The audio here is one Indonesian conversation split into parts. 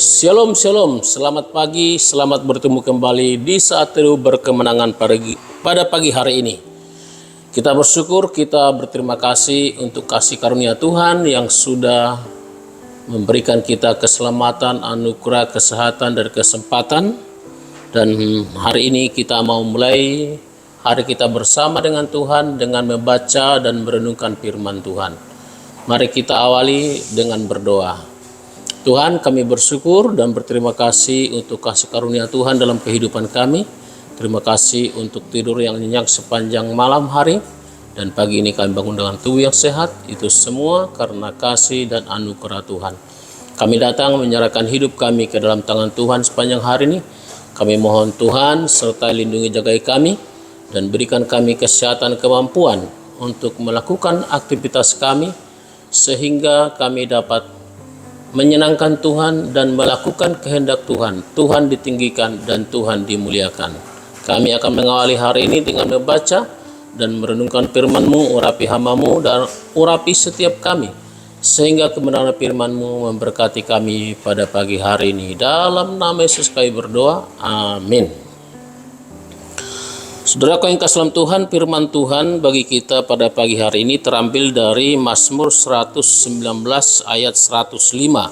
Shalom, shalom, selamat pagi, selamat bertemu kembali di saat teduh berkemenangan pada pagi hari ini. Kita bersyukur, kita berterima kasih untuk kasih karunia Tuhan yang sudah memberikan kita keselamatan, anugerah, kesehatan, dan kesempatan. Dan hari ini kita mau mulai hari kita bersama dengan Tuhan dengan membaca dan merenungkan firman Tuhan. Mari kita awali dengan berdoa. Tuhan, kami bersyukur dan berterima kasih untuk kasih karunia Tuhan dalam kehidupan kami. Terima kasih untuk tidur yang nyenyak sepanjang malam hari. Dan pagi ini kami bangun dengan tubuh yang sehat. Itu semua karena kasih dan anugerah Tuhan. Kami datang menyerahkan hidup kami ke dalam tangan Tuhan sepanjang hari ini. Kami mohon Tuhan serta lindungi jagai kami. Dan berikan kami kesehatan kemampuan untuk melakukan aktivitas kami. Sehingga kami dapat menyenangkan Tuhan dan melakukan kehendak Tuhan. Tuhan ditinggikan dan Tuhan dimuliakan. Kami akan mengawali hari ini dengan membaca dan merenungkan firman-Mu, urapi hamba-Mu dan urapi setiap kami. Sehingga kebenaran firman-Mu memberkati kami pada pagi hari ini. Dalam nama Yesus kami berdoa. Amin. Saudaraku yang kasih dalam Tuhan, firman Tuhan bagi kita pada pagi hari ini terambil dari Mazmur 119 ayat 105.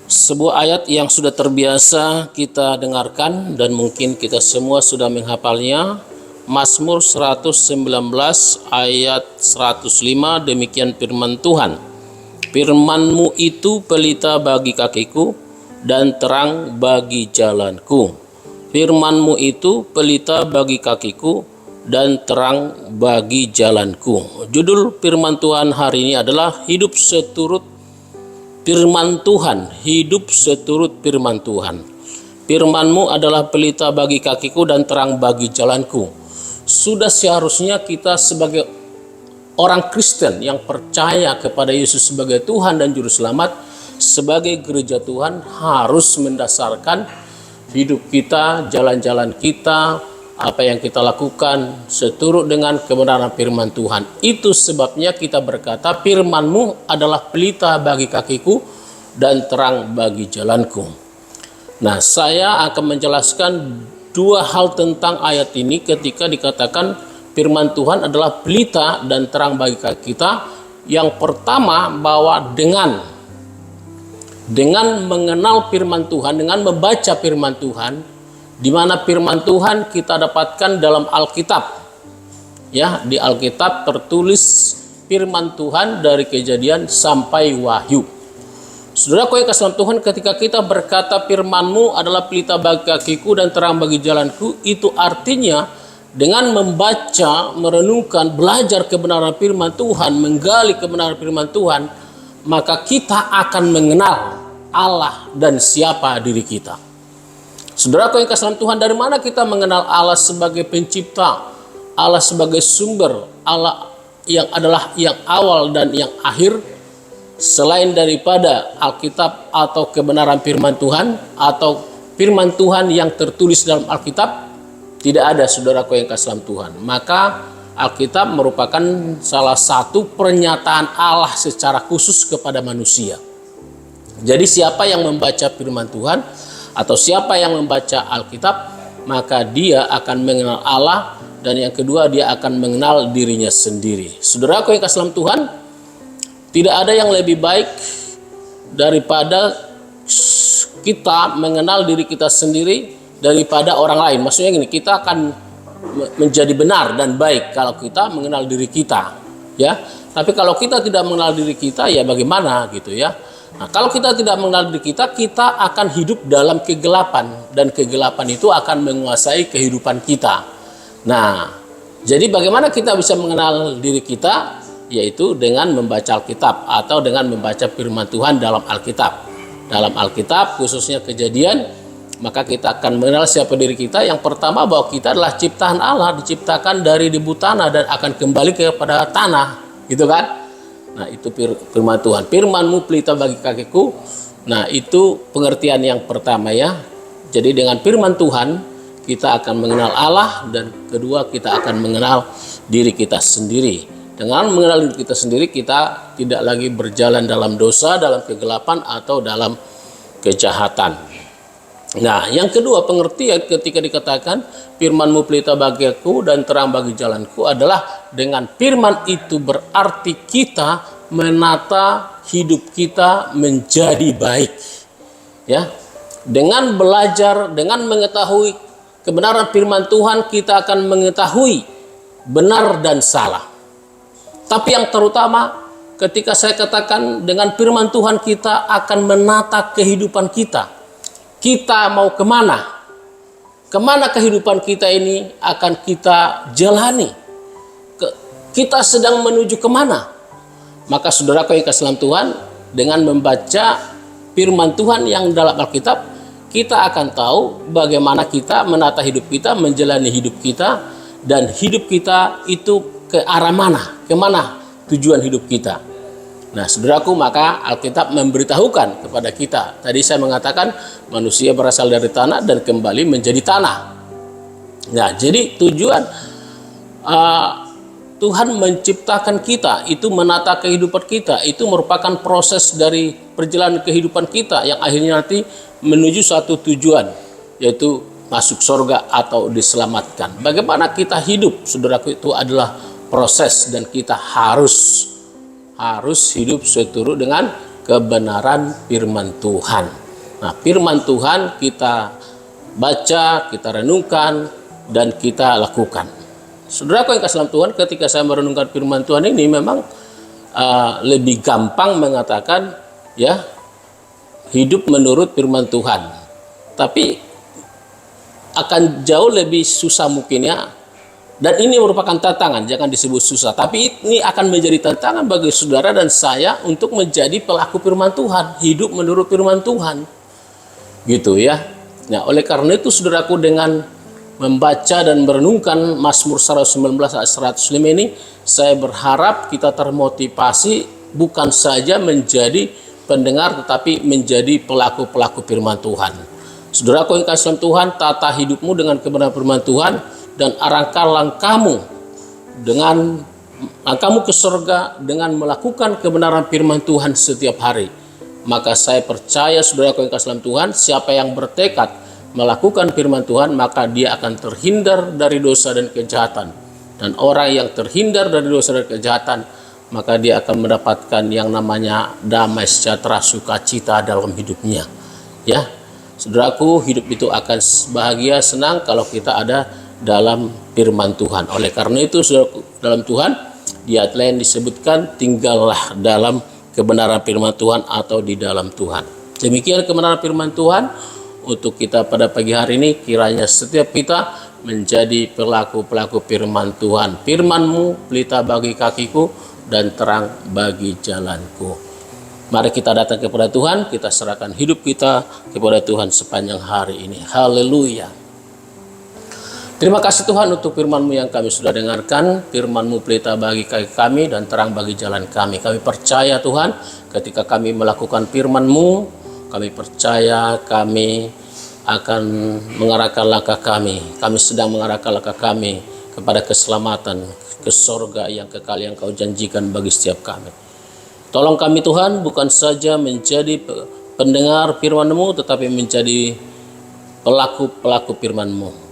Sebuah ayat yang sudah terbiasa kita dengarkan dan mungkin kita semua sudah menghafalnya. Mazmur 119 ayat 105, demikian firman Tuhan. Firman-Mu itu pelita bagi kakiku dan terang bagi jalanku. Firman-Mu itu pelita bagi kakiku dan terang bagi jalanku. Judul firman Tuhan hari ini adalah hidup seturut firman Tuhan. Hidup seturut firman Tuhan. Firman-Mu adalah pelita bagi kakiku dan terang bagi jalanku. Sudah seharusnya kita sebagai orang Kristen yang percaya kepada Yesus sebagai Tuhan dan Juru Selamat, sebagai gereja Tuhan harus mendasarkan hidup kita, jalan-jalan kita, apa yang kita lakukan seturut dengan kebenaran firman Tuhan. Itu sebabnya kita berkata, firman-Mu adalah pelita bagi kakiku dan terang bagi jalanku. Nah, saya akan menjelaskan dua hal tentang ayat ini ketika dikatakan firman Tuhan adalah pelita dan terang bagi kaki kita. Yang pertama, bahwa dengan mengenal firman Tuhan, dengan membaca firman Tuhan, di mana firman Tuhan kita dapatkan dalam Alkitab. Ya, di Alkitab tertulis firman Tuhan dari Kejadian sampai Wahyu. Saudaraku yang kasih Tuhan, ketika kita berkata firman-Mu adalah pelita bagi kakiku dan terang bagi jalanku, itu artinya dengan membaca, merenungkan, belajar kebenaran firman Tuhan, menggali kebenaran firman Tuhan, maka kita akan mengenal Allah dan siapa diri kita. Saudaraku yang kasih Tuhan, dari mana kita mengenal Allah sebagai pencipta, Allah sebagai sumber, Allah yang adalah yang awal dan yang akhir, selain daripada Alkitab atau kebenaran firman Tuhan atau firman Tuhan yang tertulis dalam Alkitab, tidak ada saudaraku yang kasih Tuhan. Maka Alkitab merupakan salah satu pernyataan Allah secara khusus kepada manusia. Jadi siapa yang membaca firman Tuhan atau siapa yang membaca Alkitab, maka dia akan mengenal Allah, dan yang kedua dia akan mengenal dirinya sendiri. Saudaraku yang kasih Tuhan, tidak ada yang lebih baik daripada kita mengenal diri kita sendiri daripada orang lain. Maksudnya gini, kita akan menjadi benar dan baik kalau kita mengenal diri kita, ya. Tapi kalau kita tidak mengenal diri kita, ya bagaimana gitu ya. Nah, kalau kita tidak mengenal diri kita, kita akan hidup dalam kegelapan, dan kegelapan itu akan menguasai kehidupan kita. Nah, jadi bagaimana kita bisa mengenal diri kita? Yaitu dengan membaca Alkitab atau dengan membaca firman Tuhan dalam Alkitab. Dalam Alkitab, khususnya Kejadian, maka kita akan mengenal siapa diri kita. Yang pertama, bahwa kita adalah ciptaan Allah, diciptakan dari debu tanah dan akan kembali kepada tanah, gitu kan? Nah, itu firman Tuhan. Firman-Mu pelita bagi kakiku. Nah, itu pengertian yang pertama ya. Jadi dengan firman Tuhan kita akan mengenal Allah, dan kedua kita akan mengenal diri kita sendiri. Dengan mengenal diri kita sendiri, kita tidak lagi berjalan dalam dosa, dalam kegelapan, atau dalam kejahatan. Nah, yang kedua pengertian ketika dikatakan firman-Mu pelita bagiku dan terang bagi jalanku adalah dengan firman itu berarti kita menata hidup kita menjadi baik. Ya. Dengan belajar, dengan mengetahui kebenaran firman Tuhan, kita akan mengetahui benar dan salah. Tapi yang terutama ketika saya katakan dengan firman Tuhan kita akan menata kehidupan kita. Kita mau kemana? Kemana kehidupan kita ini akan kita jalani? Kita sedang menuju kemana? Maka saudaraku yang kasih dalam Tuhan, dengan membaca firman Tuhan yang dalam Alkitab, kita akan tahu bagaimana kita menata hidup kita, menjalani hidup kita, dan hidup kita itu ke arah mana, kemana tujuan hidup kita. Nah, saudaraku, maka Alkitab memberitahukan kepada kita. Tadi saya mengatakan manusia berasal dari tanah dan kembali menjadi tanah. Nah, jadi tujuan Tuhan menciptakan kita, itu menata kehidupan kita, itu merupakan proses dari perjalanan kehidupan kita yang akhirnya nanti menuju satu tujuan, yaitu masuk surga atau diselamatkan. Bagaimana kita hidup, saudaraku, itu adalah proses dan kita harus hidup seturut dengan kebenaran firman Tuhan. Nah, firman Tuhan kita baca, kita renungkan, dan kita lakukan. Saudaraku yang kasih dalam Tuhan, ketika saya merenungkan firman Tuhan ini memang lebih gampang mengatakan ya hidup menurut firman Tuhan. Tapi akan jauh lebih susah mungkin ya. Dan ini merupakan tantangan, jangan disebut susah. Tapi ini akan menjadi tantangan bagi saudara dan saya untuk menjadi pelaku firman Tuhan, hidup menurut firman Tuhan. Gitu ya. Nah, oleh karena itu saudaraku, dengan membaca dan merenungkan Mazmur 119 ayat 105 ini, saya berharap kita termotivasi bukan saja menjadi pendengar tetapi menjadi pelaku-pelaku firman Tuhan. Saudaraku yang kasih Tuhan, tata hidupmu dengan kebenaran firman Tuhan dan arahkan langkahmu ke surga dengan melakukan kebenaran firman Tuhan setiap hari. Maka saya percaya saudaraku yang kasih Tuhan, siapa yang bertekad melakukan firman Tuhan, maka dia akan terhindar dari dosa dan kejahatan. Dan orang yang terhindar dari dosa dan kejahatan, maka dia akan mendapatkan yang namanya damai, sejahtera, sukacita dalam hidupnya. Ya, saudaraku, hidup itu akan bahagia, senang kalau kita ada dalam firman Tuhan. Oleh karena itu, saudaraku, dalam Tuhan, di ayat lain disebutkan, tinggallah dalam kebenaran firman Tuhan atau di dalam Tuhan. Demikian kebenaran firman Tuhan untuk kita pada pagi hari ini. Kiranya setiap kita menjadi pelaku-pelaku firman Tuhan. Firman-Mu pelita bagi kakiku dan terang bagi jalanku. Mari kita datang kepada Tuhan, kita serahkan hidup kita kepada Tuhan sepanjang hari ini. Haleluya. Terima kasih Tuhan untuk firman-Mu yang kami sudah dengarkan. Firman-Mu pelita bagi kaki kami dan terang bagi jalan kami. Kami percaya Tuhan, ketika kami melakukan firman-Mu, kami percaya kami akan mengarahkan langkah kami. Kami sedang mengarahkan langkah kami kepada keselamatan, ke surga yang kekal yang Kau janjikan bagi setiap kami. Tolong kami Tuhan, bukan saja menjadi pendengar firman-Mu, tetapi menjadi pelaku-pelaku firman-Mu.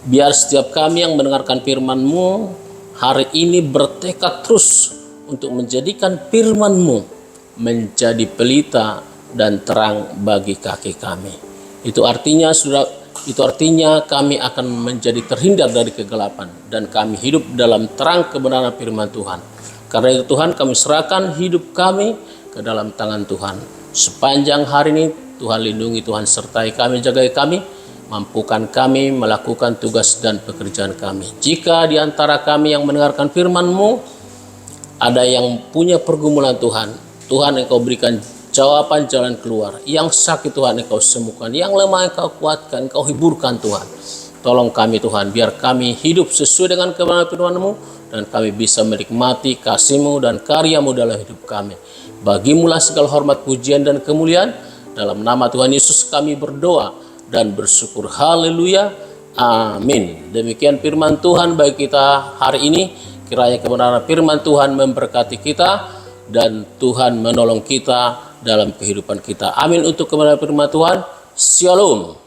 Biar setiap kami yang mendengarkan firman-Mu hari ini bertekad terus untuk menjadikan firman-Mu menjadi pelita dan terang bagi kaki kami. Itu artinya kami akan menjadi terhindar dari kegelapan dan kami hidup dalam terang kebenaran firman Tuhan. Karena itu Tuhan, kami serahkan hidup kami ke dalam tangan Tuhan. Sepanjang hari ini Tuhan lindungi, Tuhan sertai kami, jagai kami, mampukan kami melakukan tugas dan pekerjaan kami. Jika di antara kami yang mendengarkan firman-Mu ada yang punya pergumulan Tuhan, Tuhan Engkau berikan jawaban jalan keluar. Yang sakit Tuhan Engkau sembuhkan, yang lemah Engkau kuatkan, Engkau hiburkan Tuhan. Tolong kami Tuhan, biar kami hidup sesuai dengan kebenaran firman-Mu dan kami bisa menikmati kasih-Mu dan karya-Mu dalam hidup kami. Bagimulah segala hormat, pujian dan kemuliaan. Dalam nama Tuhan Yesus kami berdoa dan bersyukur. Haleluya. Amin. Demikian firman Tuhan bagi kita hari ini. Kiranya kebenaran firman Tuhan memberkati kita dan Tuhan menolong kita dalam kehidupan kita. Amin untuk kebenaran firman Tuhan. Shalom.